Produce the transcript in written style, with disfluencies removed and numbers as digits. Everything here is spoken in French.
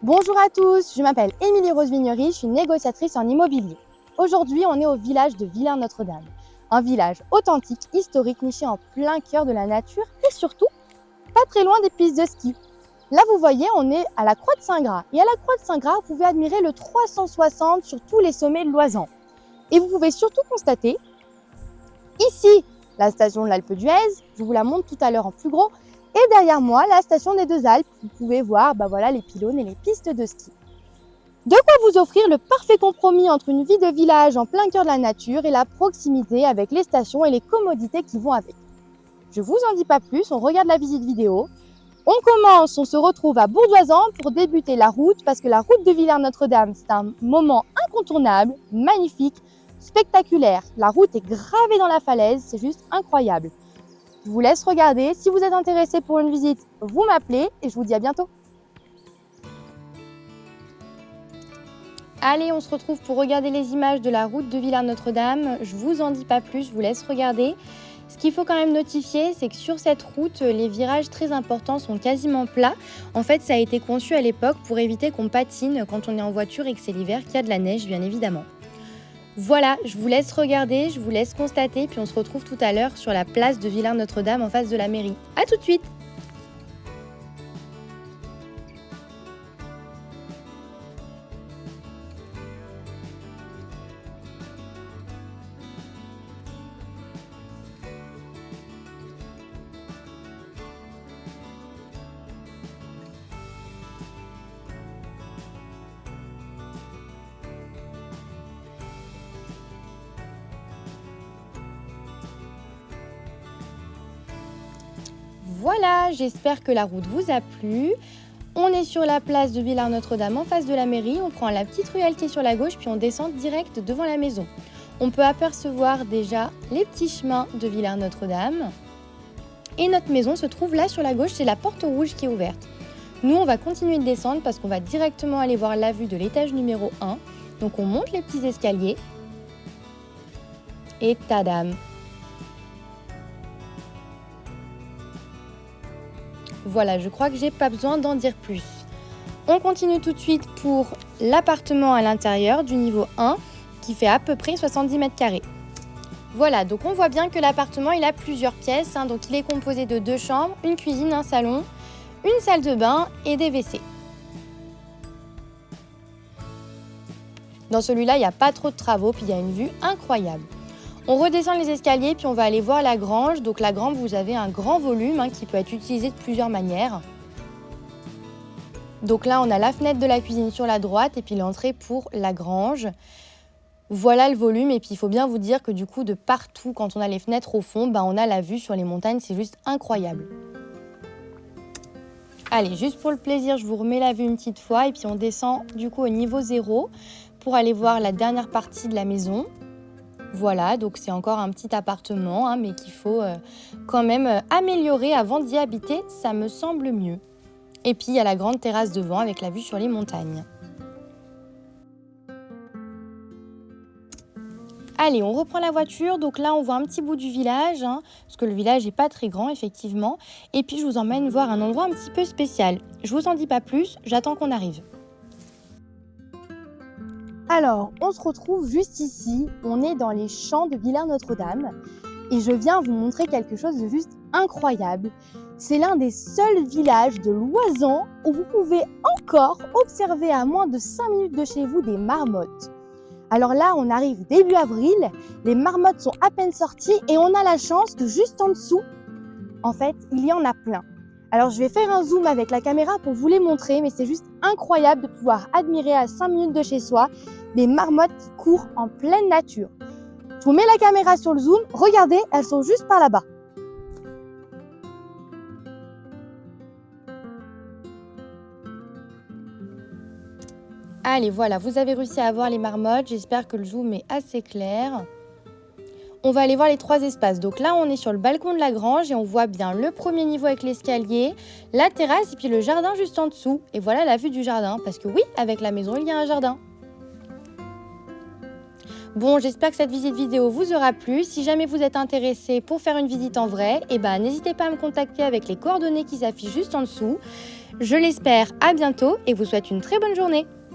Bonjour à tous, je m'appelle Émilie Rose Vignery, je suis négociatrice en immobilier. Aujourd'hui, on est au village de Villers-Notre-Dame. Un village authentique, historique, niché en plein cœur de la nature et surtout, pas très loin des pistes de ski. Là, vous voyez, on est à la Croix de Saint-Gras. Et à la Croix de Saint-Gras, vous pouvez admirer le 360 sur tous les sommets de l'Oisans. Et vous pouvez surtout constater, ici, la station de l'Alpe d'Huez, je vous la montre tout à l'heure en plus gros, et derrière moi, la station des Deux Alpes, vous pouvez voir les pylônes et les pistes de ski. De quoi vous offrir le parfait compromis entre une vie de village en plein cœur de la nature et la proximité avec les stations et les commodités qui vont avec. Je vous en dis pas plus, on regarde la visite vidéo. On commence, on se retrouve à Bourdoisan pour débuter la route parce que la route de Villers-Notre-Dame, c'est un moment incontournable, magnifique, spectaculaire. La route est gravée dans la falaise, c'est juste incroyable. Je vous laisse regarder. Si vous êtes intéressé pour une visite, vous m'appelez et je vous dis à bientôt. Allez, on se retrouve pour regarder les images de la route de Villers-Notre-Dame. Je vous en dis pas plus, je vous laisse regarder. Ce qu'il faut quand même notifier, c'est que sur cette route, les virages très importants sont quasiment plats. En fait, ça a été conçu à l'époque pour éviter qu'on patine quand on est en voiture et que c'est l'hiver, qu'il y a de la neige, bien évidemment. Voilà, je vous laisse regarder, je vous laisse constater, puis on se retrouve tout à l'heure sur la place de Villers-Notre-Dame en face de la mairie. À tout de suite! Voilà, j'espère que la route vous a plu. On est sur la place de Villers-Notre-Dame en face de la mairie. On prend la petite ruelle qui est sur la gauche puis on descend direct devant la maison. On peut apercevoir déjà les petits chemins de Villers-Notre-Dame. Et notre maison se trouve là sur la gauche, c'est la porte rouge qui est ouverte. Nous, on va continuer de descendre parce qu'on va directement aller voir la vue de l'étage numéro 1. Donc on monte les petits escaliers. Et tadam! Voilà, je crois que j'ai pas besoin d'en dire plus. On continue tout de suite pour l'appartement à l'intérieur du niveau 1 qui fait à peu près 70 mètres carrés. Voilà, donc on voit bien que l'appartement il a plusieurs pièces. Donc il est composé de 2 chambres, une cuisine, un salon, une salle de bain et des WC. Dans celui-là, il n'y a pas trop de travaux, puis il y a une vue incroyable. On redescend les escaliers, puis on va aller voir la grange. Donc la grange, vous avez un grand volume qui peut être utilisé de plusieurs manières. Donc là, on a la fenêtre de la cuisine sur la droite et puis l'entrée pour la grange. Voilà le volume et puis il faut bien vous dire que du coup, de partout, quand on a les fenêtres au fond, on a la vue sur les montagnes, c'est juste incroyable. Allez, juste pour le plaisir, je vous remets la vue une petite fois et puis on descend du coup au niveau 0 pour aller voir la dernière partie de la maison. Voilà, donc c'est encore un petit appartement, mais qu'il faut quand même améliorer avant d'y habiter, ça me semble mieux. Et puis il y a la grande terrasse devant avec la vue sur les montagnes. Allez, on reprend la voiture, donc là on voit un petit bout du village, parce que le village n'est pas très grand effectivement. Et puis je vous emmène voir un endroit un petit peu spécial. Je vous en dis pas plus, j'attends qu'on arrive. Alors, on se retrouve juste ici, on est dans les champs de Villers-Notre-Dame et je viens vous montrer quelque chose de juste incroyable. C'est l'un des seuls villages de l'Oisans où vous pouvez encore observer à moins de 5 minutes de chez vous des marmottes. Alors là, on arrive début avril, les marmottes sont à peine sorties et on a la chance que juste en dessous, en fait, il y en a plein. Alors je vais faire un zoom avec la caméra pour vous les montrer, mais c'est juste incroyable de pouvoir admirer à 5 minutes de chez soi des marmottes qui courent en pleine nature. Je vous mets la caméra sur le zoom, regardez, elles sont juste par là-bas. Allez, voilà, vous avez réussi à voir les marmottes, j'espère que le zoom est assez clair. On va aller voir les 3 espaces. Donc là, on est sur le balcon de la grange et on voit bien le premier niveau avec l'escalier, la terrasse et puis le jardin juste en dessous. Et voilà la vue du jardin, parce que oui, avec la maison, il y a un jardin. Bon, j'espère que cette visite vidéo vous aura plu. Si jamais vous êtes intéressé pour faire une visite en vrai, n'hésitez pas à me contacter avec les coordonnées qui s'affichent juste en dessous. Je l'espère, à bientôt et vous souhaite une très bonne journée.